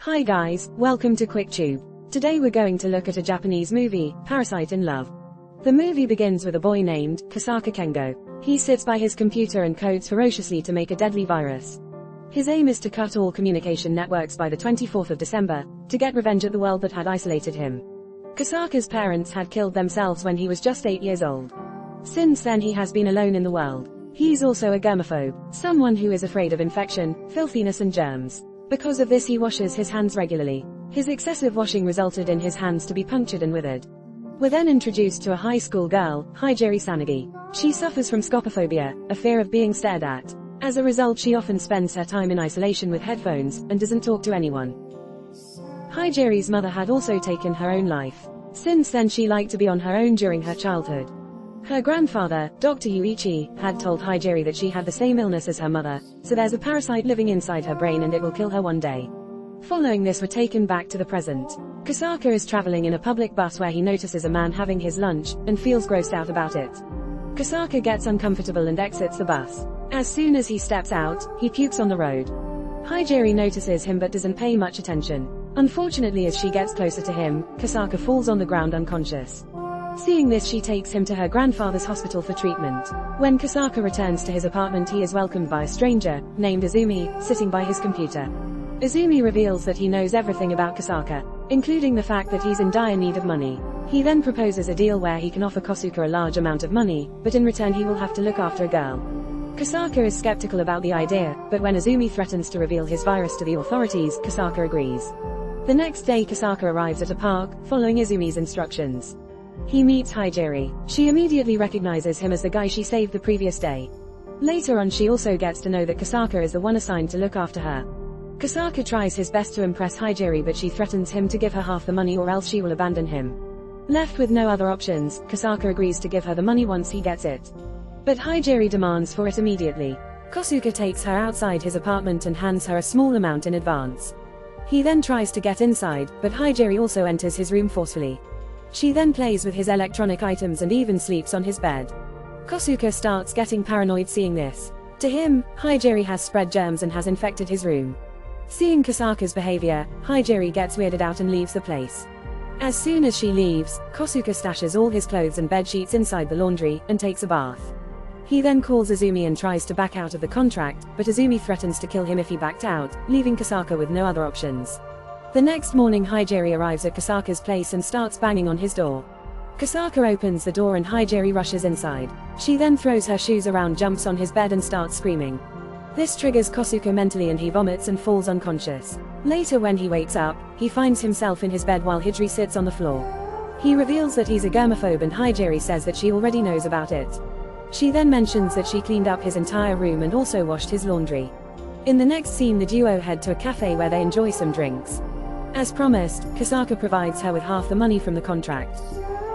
Hi guys, welcome to QuickTube. Today we're going to look at a Japanese movie, Parasite in Love. The movie begins with a boy named Kosaka Kengo. He sits by his computer and codes ferociously to make a deadly virus. His aim is to cut all communication networks by the 24th of December, to get revenge at the world that had isolated him. Kosaka's parents had killed themselves when he was just 8 years old. Since then he has been alone in the world. He's also a germaphobe, someone who is afraid of infection, filthiness and germs. Because of this he washes his hands regularly. His excessive washing resulted in his hands to be punctured and withered. We're then introduced to a high school girl, Higeri Sanagi. She suffers from scopophobia, a fear of being stared at. As a result she often spends her time in isolation with headphones, and doesn't talk to anyone. Higeri's mother had also taken her own life. Since then she liked to be on her own during her childhood. Her grandfather, Dr. Yuichi, had told Higeri that she had the same illness as her mother, so there's a parasite living inside her brain and it will kill her one day. Following this we're taken back to the present. Kosaka is traveling in a public bus where he notices a man having his lunch, and feels grossed out about it. Kosaka gets uncomfortable and exits the bus. As soon as he steps out, he pukes on the road. Higeri notices him but doesn't pay much attention. Unfortunately as she gets closer to him, Kosaka falls on the ground unconscious. Seeing this she takes him to her grandfather's hospital for treatment. When Kosaka returns to his apartment he is welcomed by a stranger, named Izumi, sitting by his computer. Izumi reveals that he knows everything about Kosaka, including the fact that he's in dire need of money. He then proposes a deal where he can offer Kosuke a large amount of money, but in return he will have to look after a girl. Kosaka is skeptical about the idea, but when Izumi threatens to reveal his virus to the authorities, Kosaka agrees. The next day Kosaka arrives at a park, following Izumi's instructions. He meets Higeri. She immediately recognizes him as the guy she saved the previous day. Later on she also gets to know that Kosaka is the one assigned to look after her. Kosaka tries his best to impress Higeri but she threatens him to give her half the money or else she will abandon him. Left with no other options, Kosaka agrees to give her the money once he gets it. But Higeri demands for it immediately. Kosuke takes her outside his apartment and hands her a small amount in advance. He then tries to get inside, but Higeri also enters his room forcefully. She then plays with his electronic items and even sleeps on his bed. Kosuke starts getting paranoid seeing this. To him, Higeri has spread germs and has infected his room. Seeing Kosaka's behavior, Higeri gets weirded out and leaves the place. As soon as she leaves, Kosuke stashes all his clothes and bed sheets inside the laundry, and takes a bath. He then calls Izumi and tries to back out of the contract, but Izumi threatens to kill him if he backed out, leaving Kosaka with no other options. The next morning Higeri arrives at Kosaka's place and starts banging on his door. Kosaka opens the door and Higeri rushes inside. She then throws her shoes around, jumps on his bed and starts screaming. This triggers Kosuke mentally and he vomits and falls unconscious. Later when he wakes up, he finds himself in his bed while Higeri sits on the floor. He reveals that he's a germaphobe and Higeri says that she already knows about it. She then mentions that she cleaned up his entire room and also washed his laundry. In the next scene the duo head to a cafe where they enjoy some drinks. As promised, Kosaka provides her with half the money from the contract.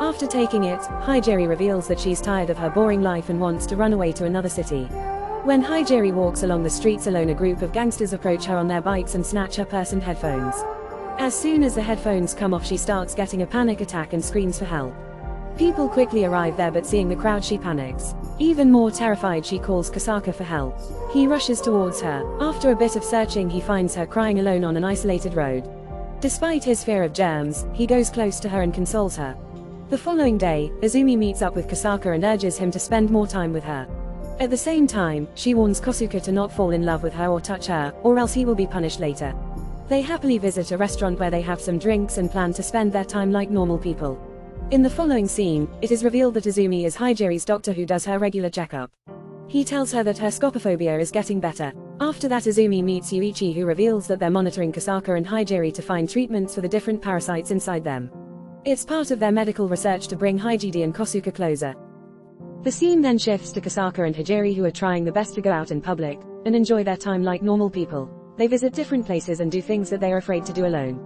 After taking it, Higeri reveals that she's tired of her boring life and wants to run away to another city. When Higeri walks along the streets alone a group of gangsters approach her on their bikes and snatch her purse and headphones. As soon as the headphones come off she starts getting a panic attack and screams for help. People quickly arrive there but seeing the crowd she panics. Even more terrified she calls Kosaka for help. He rushes towards her. After a bit of searching he finds her crying alone on an isolated road. Despite his fear of germs, he goes close to her and consoles her. The following day, Izumi meets up with Kosaka and urges him to spend more time with her. At the same time, she warns Kosuke to not fall in love with her or touch her, or else he will be punished later. They happily visit a restaurant where they have some drinks and plan to spend their time like normal people. In the following scene, it is revealed that Izumi is Higeri's doctor who does her regular checkup. He tells her that her scopophobia is getting better. After that Izumi meets Yuichi who reveals that they're monitoring Kosaka and Higeri to find treatments for the different parasites inside them. It's part of their medical research to bring Higeri and Kosuke closer. The scene then shifts to Kosaka and Higeri who are trying their best to go out in public, and enjoy their time like normal people. They visit different places and do things that they are afraid to do alone.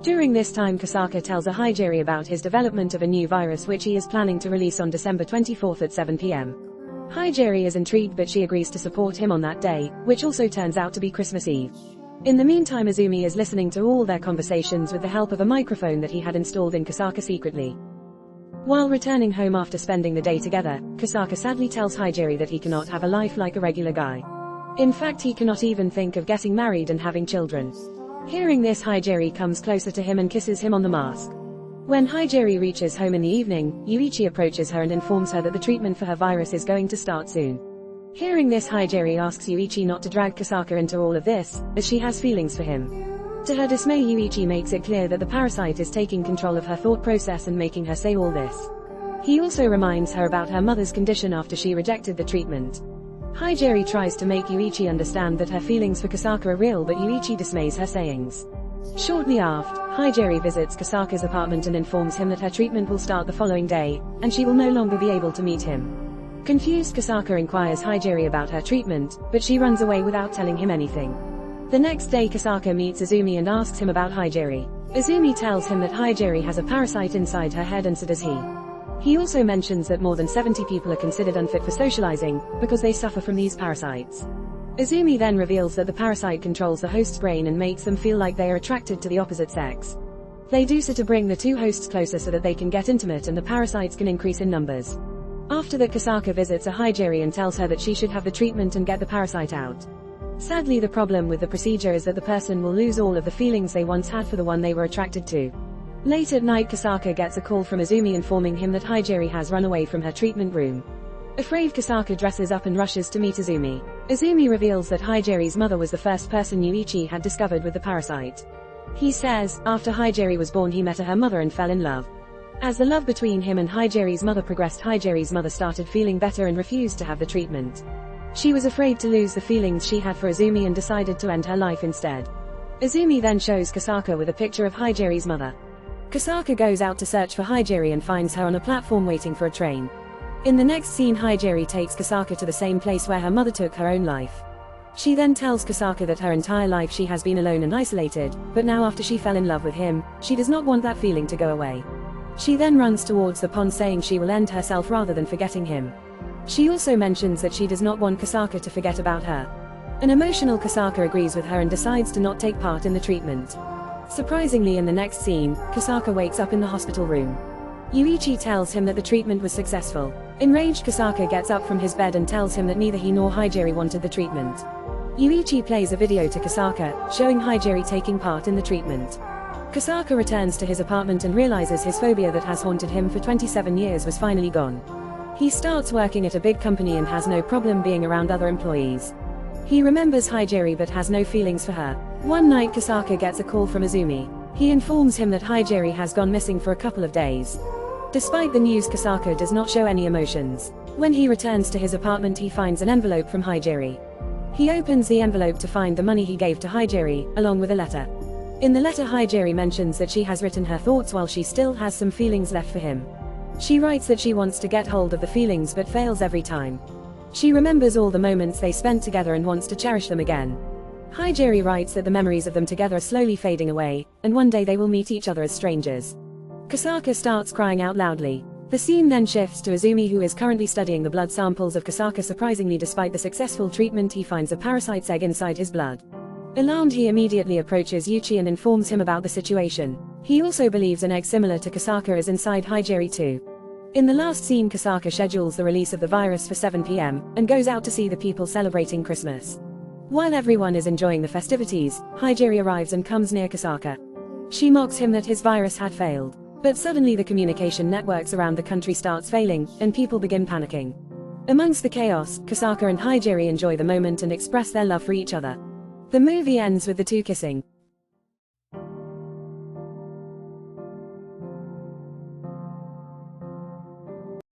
During this time Kosaka tells Higeri about his development of a new virus which he is planning to release on December 24th at 7 p.m. Higeri is intrigued but she agrees to support him on that day, which also turns out to be Christmas Eve. In the meantime Izumi is listening to all their conversations with the help of a microphone that he had installed in Kosaka secretly. While returning home after spending the day together, Kosaka sadly tells Higeri that he cannot have a life like a regular guy. In fact he cannot even think of getting married and having children. Hearing this, Haijiri comes closer to him and kisses him on the mask. When Haijiri reaches home in the evening, Yuichi approaches her and informs her that the treatment for her virus is going to start soon. Hearing this, Haijiri asks Yuichi not to drag Kasaka into all of this, as she has feelings for him. To her dismay, Yuichi makes it clear that the parasite is taking control of her thought process and making her say all this. He also reminds her about her mother's condition after she rejected the treatment. Haijiri tries to make Yuichi understand that her feelings for Kasaka are real, but Yuichi dismays her sayings. Shortly after, Haijiri visits Kasaka's apartment and informs him that her treatment will start the following day, and she will no longer be able to meet him. Confused, Kasaka inquires Haijiri about her treatment, but she runs away without telling him anything. The next day, Kasaka meets Izumi and asks him about Haijiri. Izumi tells him that Haijiri has a parasite inside her head, and so does he. He also mentions that more than 70 people are considered unfit for socializing, because they suffer from these parasites. Izumi then reveals that the parasite controls the host's brain and makes them feel like they are attracted to the opposite sex. They do so to bring the two hosts closer so that they can get intimate and the parasites can increase in numbers. After that, Kasaka visits Haijiri and tells her that she should have the treatment and get the parasite out. Sadly, the problem with the procedure is that the person will lose all of the feelings they once had for the one they were attracted to. Late at night, Kasaka gets a call from Izumi informing him that Haijiri has run away from her treatment room. Afraid, Kasaka dresses up and rushes to meet Izumi. Izumi reveals that Haijiri's mother was the first person Yuichi had discovered with the parasite. He says, after Haijiri was born, he met her mother and fell in love. As the love between him and Haijiri's mother progressed, Haijiri's mother started feeling better and refused to have the treatment. She was afraid to lose the feelings she had for Izumi and decided to end her life instead. Izumi then shows Kasaka with a picture of Haijiri's mother. Kasaka goes out to search for Haijiri and finds her on a platform waiting for a train. In the next scene, Haijiri takes Kasaka to the same place where her mother took her own life. She then tells Kasaka that her entire life she has been alone and isolated, but now after she fell in love with him, she does not want that feeling to go away. She then runs towards the pond saying she will end herself rather than forgetting him. She also mentions that she does not want Kasaka to forget about her. An emotional Kasaka agrees with her and decides to not take part in the treatment. Surprisingly, in the next scene, Kasaka wakes up in the hospital room. Yuichi tells him that the treatment was successful. Enraged, Kasaka gets up from his bed and tells him that neither he nor Haijiri wanted the treatment. Yuichi plays a video to Kasaka, showing Haijiri taking part in the treatment. Kasaka returns to his apartment and realizes his phobia that has haunted him for 27 years was finally gone. He starts working at a big company and has no problem being around other employees. He remembers Haijiri but has no feelings for her. One night, Kasaka gets a call from Izumi. He informs him that Haijiri has gone missing for a couple of days. Despite the news, Kasaka does not show any emotions. When he returns to his apartment, he finds an envelope from Haijiri. He opens the envelope to find the money he gave to Haijiri, along with a letter. In the letter, Haijiri mentions that she has written her thoughts while she still has some feelings left for him. She writes that she wants to get hold of the feelings but fails every time. She remembers all the moments they spent together and wants to cherish them again. Haijiri writes that the memories of them together are slowly fading away, and one day they will meet each other as strangers. Kasaka starts crying out loudly. The scene then shifts to Izumi, who is currently studying the blood samples of Kasaka. Surprisingly, despite the successful treatment, he finds a parasite's egg inside his blood. Alarmed, he immediately approaches Yuichi and informs him about the situation. He also believes an egg similar to Kasaka is inside Haijiri too. In the last scene, Kasaka schedules the release of the virus for 7 p.m. and goes out to see the people celebrating Christmas. While everyone is enjoying the festivities, Haijiri arrives and comes near Kasaka. She mocks him that his virus had failed. But suddenly the communication networks around the country starts failing, and people begin panicking. Amongst the chaos, Kasaka and Haijiri enjoy the moment and express their love for each other. The movie ends with the two kissing.